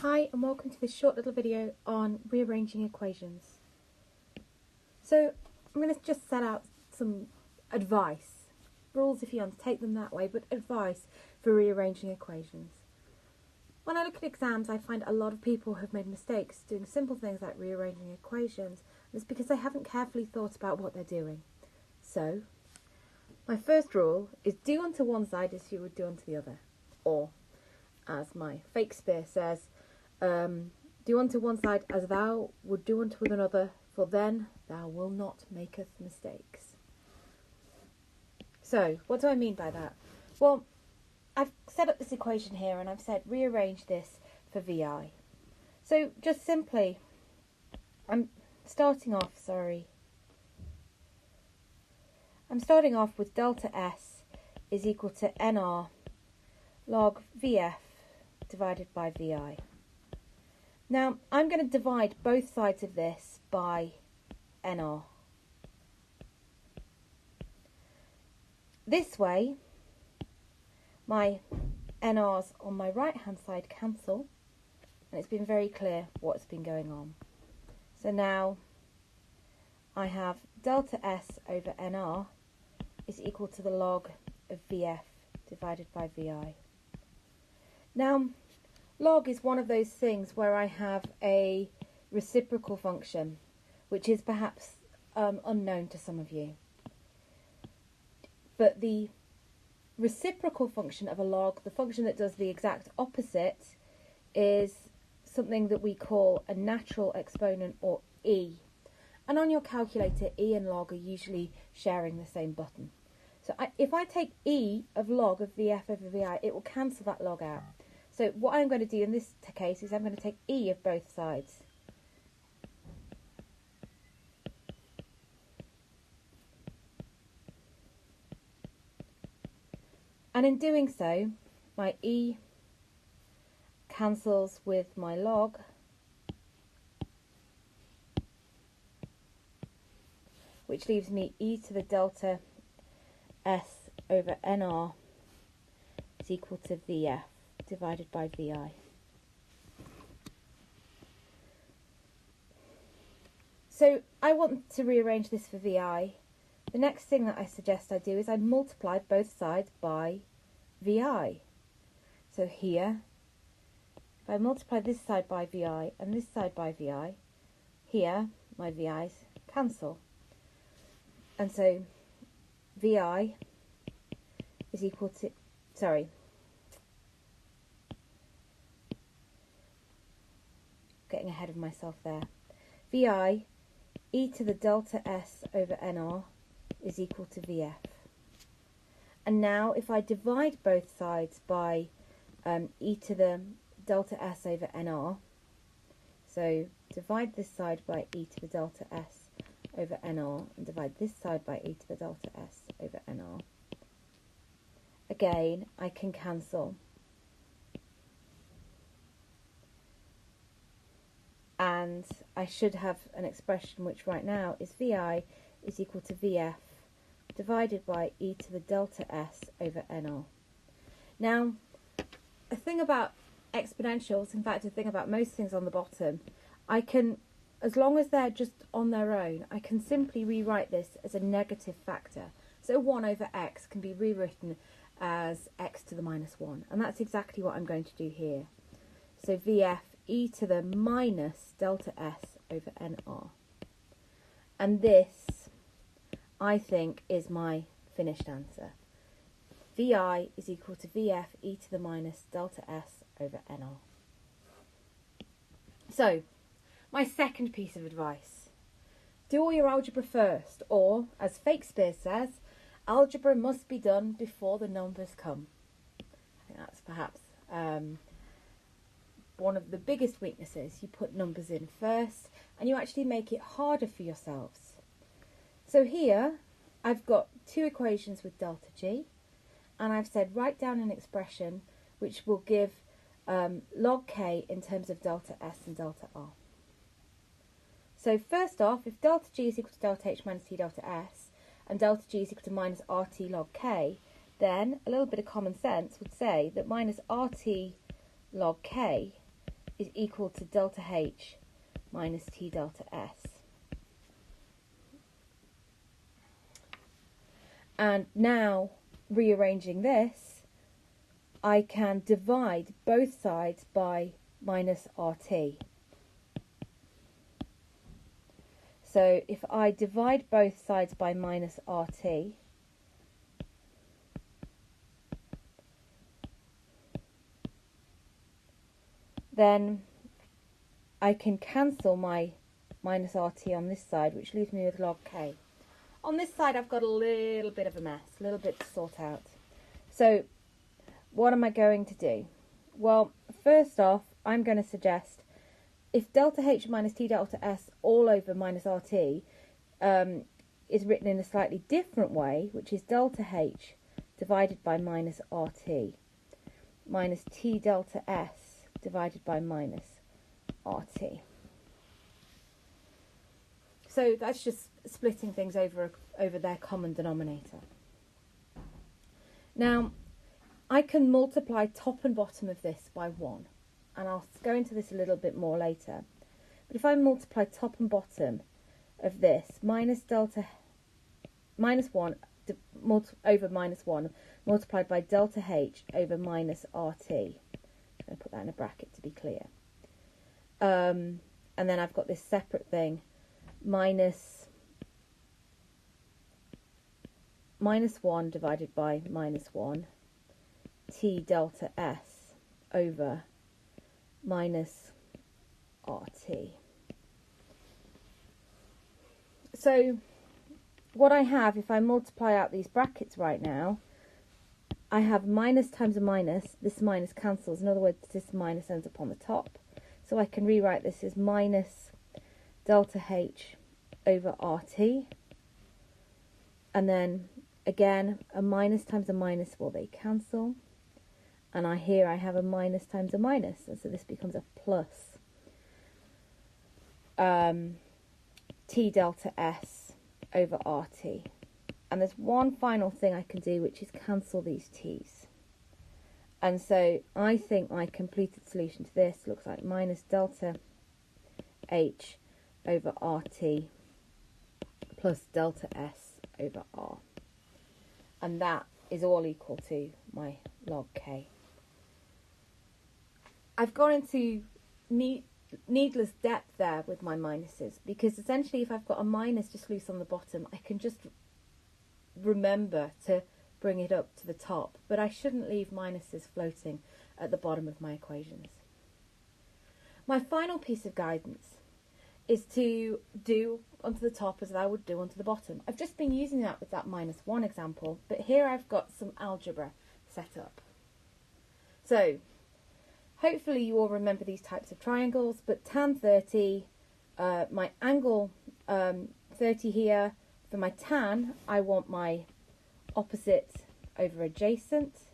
Hi and welcome to this short little video on rearranging equations. So I'm going to just set out some advice, rules if you want to take them that way, but advice for rearranging equations. When I look at exams, I find a lot of people have made mistakes doing simple things like rearranging equations, and it's because they haven't carefully thought about what they're doing. So my first rule is do unto one side as you would do unto the other, or as my Shakespeare says, do unto one side as thou would do unto another, for then thou wilt not maketh mistakes. So, what do I mean by that? Well, I've set up this equation here and I've said rearrange this for VI. So, just simply, I'm starting off with delta S is equal to NR log VF divided by VI. Now, I'm going to divide both sides of this by NR. This way, my NRs on my right-hand side cancel, and it's been very clear what's been going on. So now, I have delta S over NR is equal to the log of VF divided by VI. Now, log is one of those things where I have a reciprocal function, which is perhaps unknown to some of you. But the reciprocal function of a log, the function that does the exact opposite, is something that we call a natural exponent, or E. And on your calculator, E and log are usually sharing the same button. So if I take E of log of VF over VI, it will cancel that log out. So what I'm going to do in this case is I'm going to take E of both sides. And in doing so, my E cancels with my log, which leaves me E to the delta S over NR is equal to VF divided by VI. So I want to rearrange this for VI. The next thing that I suggest I do is I multiply both sides by VI. So here, if I multiply this side by VI and this side by VI, here my VI's cancel. And so VI is equal to, getting ahead of myself there. VI, E to the delta S over NR is equal to VF. And now if I divide both sides by E to the delta S over NR, so divide this side by E to the delta S over NR and divide this side by E to the delta S over NR, again I can cancel. And I should have an expression which right now is VI is equal to VF divided by E to the delta S over NR. Now, a thing about exponentials, in fact a thing about most things on the bottom, I can, as long as they're just on their own, I can simply rewrite this as a negative factor. So 1 over x can be rewritten as x to the minus 1, and that's exactly what I'm going to do here. So VF E to the minus delta S over NR. And this, I think, is my finished answer. VI is equal to VF E to the minus delta S over NR. So, my second piece of advice. Do all your algebra first, or, as Shakespeare says, algebra must be done before the numbers come. I think that's perhaps one of the biggest weaknesses. You put numbers in first and you actually make it harder for yourselves. So here I've got two equations with delta G, and I've said write down an expression which will give log K in terms of delta S and delta R. So first off, if delta G is equal to delta H minus T delta S and delta G is equal to minus RT log K, then a little bit of common sense would say that minus RT log K is equal to delta H minus T delta S. And now, rearranging this, I can divide both sides by minus RT. So if I divide both sides by minus RT, then I can cancel my minus RT on this side, which leaves me with log K. On this side, I've got a little bit of a mess, a little bit to sort out. So what am I going to do? Well, first off, I'm going to suggest if delta H minus T delta S all over minus RT is written in a slightly different way, which is delta H divided by minus RT minus T delta S divided by minus RT. So that's just splitting things over their common denominator. Now, I can multiply top and bottom of this by 1. And I'll go into this a little bit more later. But if I multiply top and bottom of this, minus 1 over minus 1 multiplied by delta H over minus RT. I'm going to put that in a bracket to be clear. And then I've got this separate thing, minus 1 divided by minus 1 T delta S over minus RT. So what I have, if I multiply out these brackets right now, I have minus times a minus. This minus cancels. In other words, this minus ends up on the top. So I can rewrite this as minus delta H over RT. And then again, a minus times a minus, well, they cancel. And here I have a minus times a minus, and so this becomes a plus T delta S over RT. And there's one final thing I can do, which is cancel these T's. And so I think my completed solution to this looks like minus delta H over RT plus delta S over R. And that is all equal to my log K. I've gone into needless depth there with my minuses, because essentially if I've got a minus just loose on the bottom, I can just remember to bring it up to the top, but I shouldn't leave minuses floating at the bottom of my equations. My final piece of guidance is to do onto the top as I would do onto the bottom. I've just been using that with that -1 example, but here I've got some algebra set up. So hopefully you all remember these types of triangles, but tan 30, my angle 30 here. For my tan, I want my opposite over adjacent.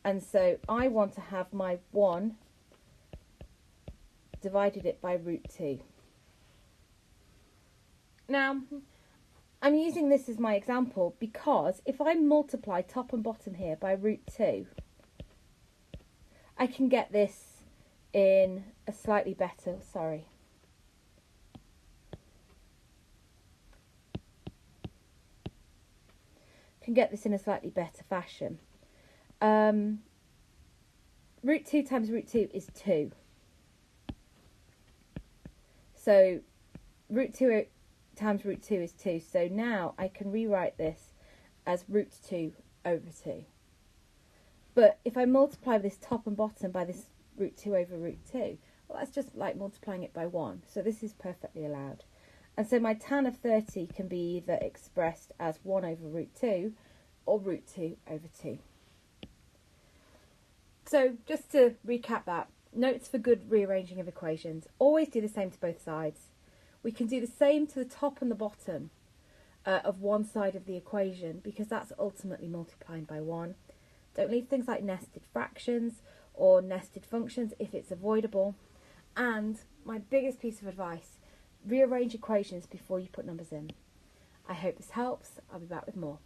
And so I want to have my 1 divided it by √2. Now, I'm using this as my example because if I multiply top and bottom here by √2, I can get this in a slightly better, fashion. √2 times √2 is 2. So √2 times √2 is 2. So now I can rewrite this as √2 over 2. But if I multiply this top and bottom by this √2 over √2, well, that's just like multiplying it by 1. So this is perfectly allowed. And so my tan of 30 can be either expressed as 1 over √2 or √2 over 2. So just to recap that, notes for good rearranging of equations. Always do the same to both sides. We can do the same to the top and the bottom of one side of the equation because that's ultimately multiplying by 1. Don't leave things like nested fractions or nested functions if it's avoidable. And my biggest piece of advice, rearrange equations before you put numbers in. I hope this helps. I'll be back with more.